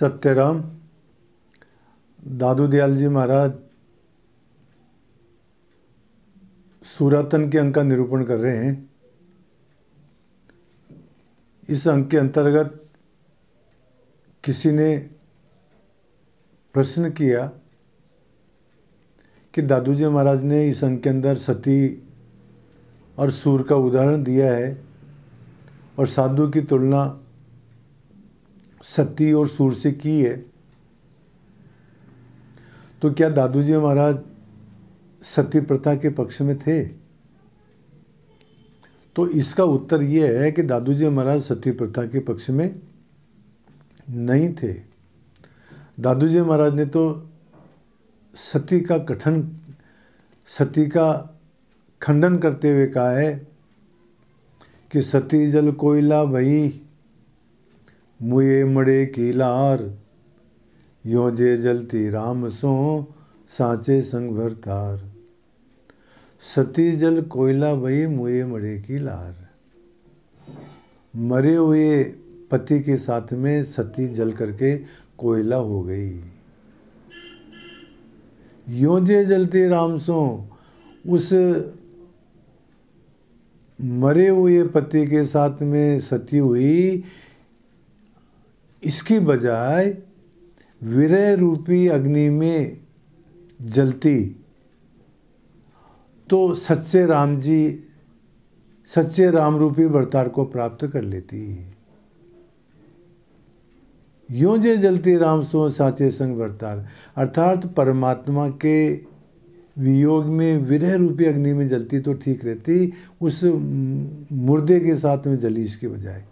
सत्यराम दादू दयाल जी महाराज सूरातन के अंक का निरूपण कर रहे हैं। इस अंक के अंतर्गत किसी ने प्रश्न किया कि दादू जी महाराज ने इस अंक के अंदर सती और सूर का उदाहरण दिया है और साधु की तुलना सती और सूर से की है, तो क्या दादू जी महाराज सती प्रथा के पक्ष में थे? तो इसका उत्तर यह है कि दादू जी महाराज सती प्रथा के पक्ष में नहीं थे। दादू जी महाराज ने तो सती का खंडन करते हुए कहा है कि सती जल कोयला भई मुए मड़े की लार, यो जे जलती राम सो साँचे संग भरतार। सती जल कोयला भई मुए मड़े की लार। मरे हुए पति के साथ में सती जल करके कोयला हो गई। यो जे जलती राम सो, उस मरे हुए पति के साथ में सती हुई, इसकी बजाय विरह रूपी अग्नि में जलती तो सच्चे राम रूपी अवतार को प्राप्त कर लेती। यों जे जलती राम सो साचे संग अवतार, अर्थात परमात्मा के वियोग में विरह रूपी अग्नि में जलती तो ठीक रहती, उस मुर्दे के साथ में जली इसके बजाय।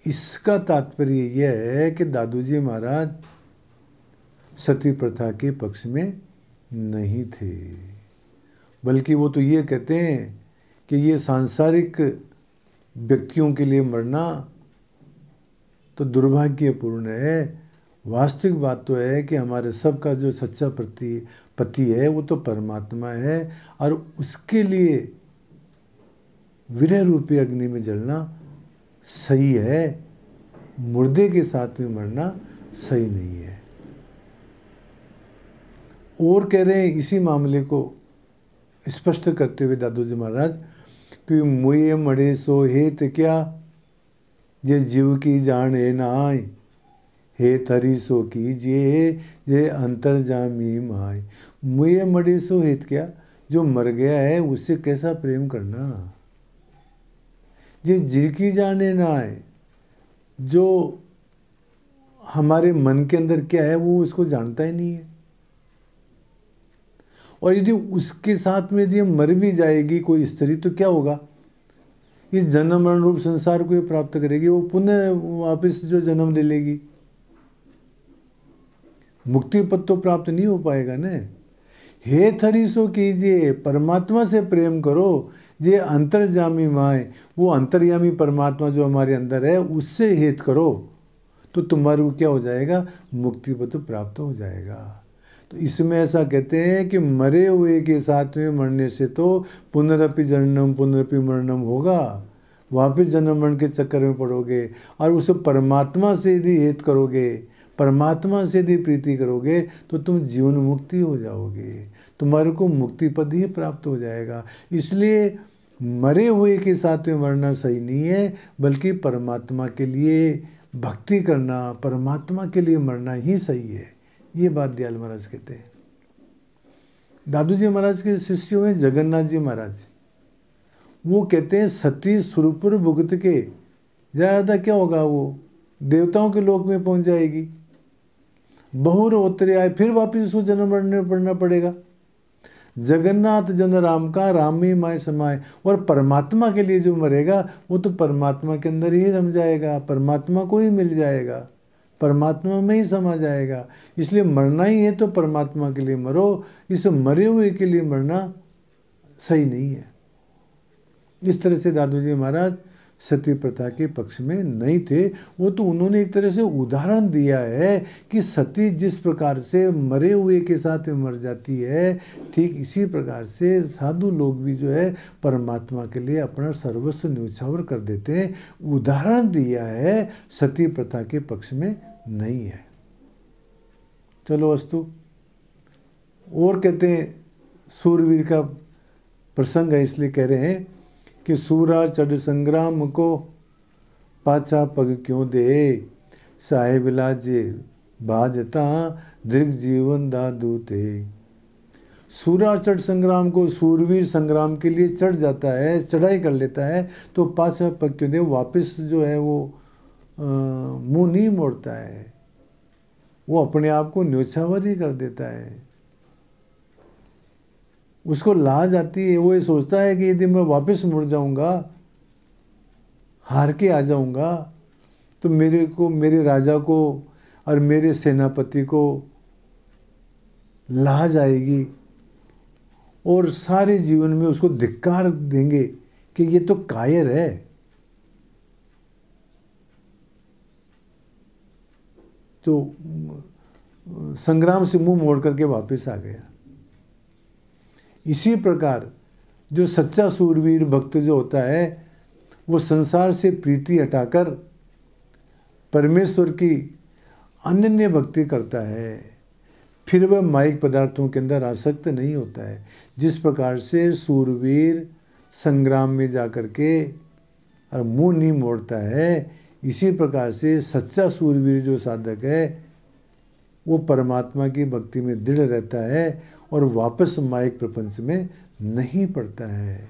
इसका तात्पर्य यह है कि दादू जी महाराज सती प्रथा के पक्ष में नहीं थे, बल्कि वो तो ये कहते हैं कि ये सांसारिक व्यक्तियों के लिए मरना तो दुर्भाग्यपूर्ण है। वास्तविक बात तो है कि हमारे सबका जो सच्चा पति है वो तो परमात्मा है, और उसके लिए विरह रूपी अग्नि में जलना सही है, मुर्दे के साथ में मरना सही नहीं है। और कह रहे हैं इसी मामले को स्पष्ट करते हुए दादू जी महाराज कि मुए मड़े सो हेत क्या, जे जीव की जान है नाय, हे थरी सो कीजिए जे अंतर्जामी माय। मुए मड़े सो हेत क्या, जो मर गया है उससे कैसा प्रेम करना। जे जीव की जाने ना आए, जो हमारे मन के अंदर क्या है वो उसको जानता ही नहीं है। और यदि उसके साथ में यदि मर भी जाएगी कोई स्त्री तो क्या होगा, इस जन्म मरण रूप संसार को ये प्राप्त करेगी, वो पुनः वापस जो जन्म ले लेगी, मुक्ति पद तो प्राप्त नहीं हो पाएगा न। हे थरी सो कीजिए, परमात्मा से प्रेम करो, जे अंतर्जामी माए, वो अंतर्यामी परमात्मा जो हमारे अंदर है उससे हेत करो, तो तुम्हारे को क्या हो जाएगा, मुक्ति पद प्राप्त हो जाएगा। तो इसमें ऐसा कहते हैं कि मरे हुए के साथ में मरने से तो पुनरपि जन्म पुनरपि मरणम होगा, वापस जन्म मरण के चक्कर में पड़ोगे। और उस परमात्मा से यदि हेत करोगे, परमात्मा से यदि प्रीति करोगे तो तुम जीवन मुक्ति हो जाओगे, तुम्हारे को मुक्ति पद ही प्राप्त हो जाएगा। इसलिए मरे हुए के साथ में मरना सही नहीं है, बल्कि परमात्मा के लिए भक्ति करना, परमात्मा के लिए मरना ही सही है। ये बात दयाल महाराज कहते हैं। दादू जी महाराज के शिष्य हुए जगन्नाथ जी महाराज, वो कहते हैं सती सुरपुर भुगत के ज़्यादा क्या होगा, वो देवताओं के लोक में पहुंच जाएगी। बहुर उतरे आए, फिर वापिस उसको जन्म पड़ना पड़ेगा। जगन्नाथ जन राम का राम में माय समाए, और परमात्मा के लिए जो मरेगा वो तो परमात्मा के अंदर ही रम जाएगा, परमात्मा को ही मिल जाएगा, परमात्मा में ही समा जाएगा। इसलिए मरना ही है तो परमात्मा के लिए मरो, इस मरे हुए के लिए मरना सही नहीं है। इस तरह से दादू जी महाराज सती प्रथा के पक्ष में नहीं थे। वो तो उन्होंने एक तरह से उदाहरण दिया है कि सती जिस प्रकार से मरे हुए के साथ में मर जाती है, ठीक इसी प्रकार से साधु लोग भी जो है परमात्मा के लिए अपना सर्वस्व न्यौछावर कर देते हैं। उदाहरण दिया है, सती प्रथा के पक्ष में नहीं है। चलो अस्तु। और कहते हैं सूरवीर का प्रसंग है, इसलिए कह रहे हैं कि सूरा चढ़ संग्राम को पाछा पग क्यों दे, साहेब लाजे बाजता दीर्घ जीवन दादू ते। सूरा चढ़ संग्राम को, सूरवीर संग्राम के लिए चढ़ जाता है, चढ़ाई कर लेता है, तो पाछा पग क्यों दे, वापस जो है वो मुंह नहीं मोड़ता है, वो अपने आप को न्योछावर ही कर देता है। उसको लाज आती है, वो ये सोचता है कि यदि मैं वापस मुड़ जाऊंगा, हार के आ जाऊंगा, तो मेरे को, मेरे राजा को और मेरे सेनापति को लाज आएगी और सारे जीवन में उसको धिक्कार देंगे कि ये तो कायर है। तो संग्राम से मुंह मोड़ करके वापस आ गया। इसी प्रकार जो सच्चा सूरवीर भक्त जो होता है, वो संसार से प्रीति हटाकर परमेश्वर की अनन्य भक्ति करता है, फिर वह माइक पदार्थों के अंदर आसक्त नहीं होता है। जिस प्रकार से सूरवीर संग्राम में जाकर के और मुंह नहीं मोड़ता है, इसी प्रकार से सच्चा सूरवीर जो साधक है वो परमात्मा की भक्ति में दृढ़ रहता है और वापस माइक प्रपंच में नहीं पड़ता है।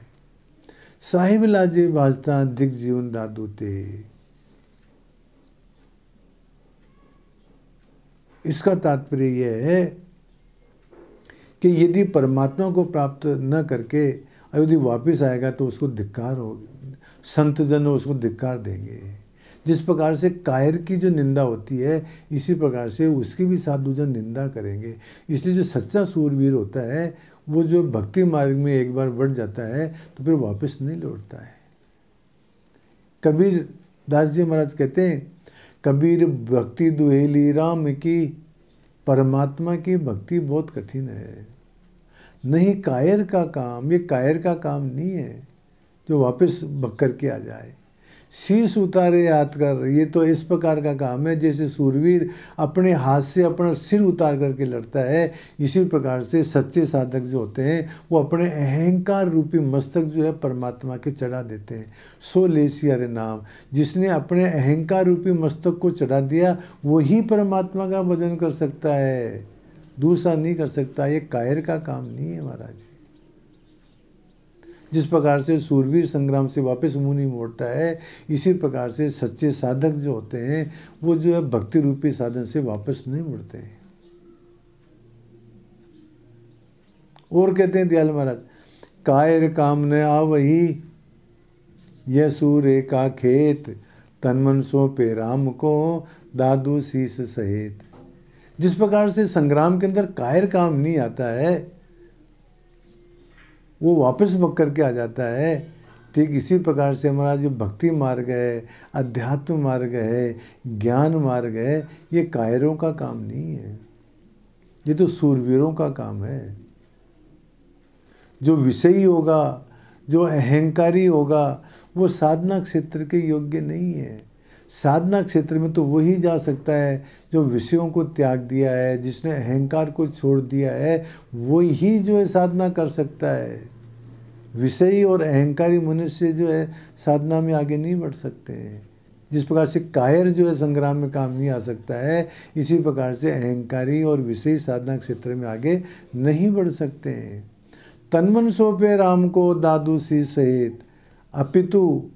साहिब लाजे बाजता दिग जीवन दादू ते। इसका तात्पर्य यह है कि यदि परमात्मा को प्राप्त न करके यदि वापस आएगा तो उसको धिक्कार होगा, संत जन उसको धिक्कार देंगे। जिस प्रकार से कायर की जो निंदा होती है, इसी प्रकार से उसकी भी साधुजन निंदा करेंगे। इसलिए जो सच्चा सूरवीर होता है, वो जो भक्ति मार्ग में एक बार बढ़ जाता है तो फिर वापस नहीं लौटता है। कबीर दास जी महाराज कहते हैं, कबीर भक्ति दुहेली राम की, परमात्मा की भक्ति बहुत कठिन है। नहीं कायर का काम, ये कायर का काम नहीं है जो वापस भग करके आ जाए। शीश उतारे हाथ कर, ये तो इस प्रकार का काम है जैसे सूरवीर अपने हाथ से अपना सिर उतार करके लड़ता है। इसी प्रकार से सच्चे साधक जो होते हैं वो अपने अहंकार रूपी मस्तक जो है परमात्मा के चढ़ा देते हैं। सो लेसी अरे नाम, जिसने अपने अहंकार रूपी मस्तक को चढ़ा दिया वही परमात्मा का भजन कर सकता है, दूसरा नहीं कर सकता। ये कायर का काम नहीं है महाराज। जिस प्रकार से सूरवीर संग्राम से वापस मुंह नहीं मोड़ता है, इसी प्रकार से सच्चे साधक जो होते हैं वो जो है भक्ति रूपी साधन से वापस नहीं मुड़ते हैं। और कहते हैं दयाल महाराज, कायर काम न आवही, यह सूर्य का खेत, तन मन सौंपे राम को, दादू शीस सहित। जिस प्रकार से संग्राम के अंदर कायर काम नहीं आता है, वो वापस भग करके आ जाता है, ठीक इसी प्रकार से हमारा जो भक्ति मार्ग है, अध्यात्म मार्ग है, ज्ञान मार्ग है, ये कायरों का काम नहीं है, ये तो सूरवीरों का काम है। जो विषयी होगा, जो अहंकारी होगा, वो साधना क्षेत्र के योग्य नहीं है। साधना क्षेत्र में तो वही जा सकता है जो विषयों को त्याग दिया है, जिसने अहंकार को छोड़ दिया है, वही जो है साधना कर सकता है। विषयी और अहंकारी मनुष्य जो है साधना में आगे नहीं बढ़ सकते हैं। जिस प्रकार से कायर जो है संग्राम में काम नहीं आ सकता है, इसी प्रकार से अहंकारी और विषयी साधना क्षेत्र में आगे नहीं बढ़ सकते हैं। तनमन सौंपे राम को, दादू शीस सहित। अपितु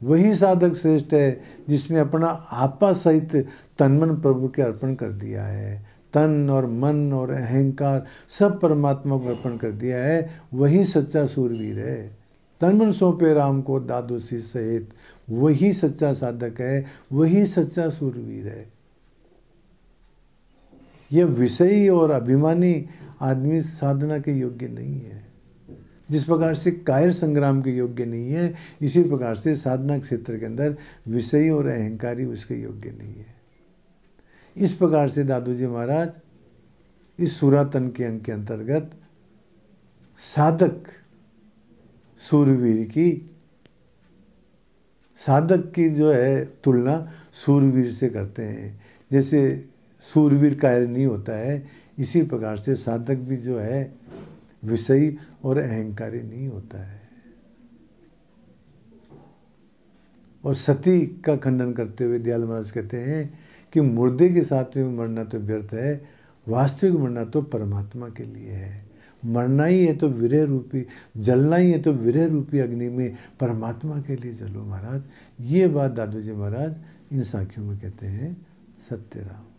वही साधक श्रेष्ठ है जिसने अपना आपा सहित तनमन प्रभु के अर्पण कर दिया है। तन और मन और अहंकार सब परमात्मा को अर्पण कर दिया है, वही सच्चा सूरवीर है। तन मन सौंपे राम को, दादू शीस सहित। वही सच्चा साधक है, वही सच्चा सूरवीर है। यह विषयी और अभिमानी आदमी साधना के योग्य नहीं है। जिस प्रकार से कायर संग्राम के योग्य नहीं है, इसी प्रकार से साधना क्षेत्र के अंदर विषयी और अहंकारी उसके योग्य नहीं है। इस प्रकार से दादू जी महाराज इस सूरातन के अंक के अंतर्गत साधक की जो है तुलना सूरवीर से करते हैं। जैसे सूरवीर कायर नहीं होता है, इसी प्रकार से साधक भी जो है विषयी और अहंकारी नहीं होता है। और सती का खंडन करते हुए दयाल महाराज कहते हैं कि मुर्दे के साथ में मरना तो व्यर्थ है, वास्तविक मरना तो परमात्मा के लिए है। मरना ही है तो विरह रूपी, जलना ही है तो विरह रूपी अग्नि में परमात्मा के लिए जलो महाराज। ये बात दादू जी महाराज इन साखियों में कहते हैं। सत्य राम।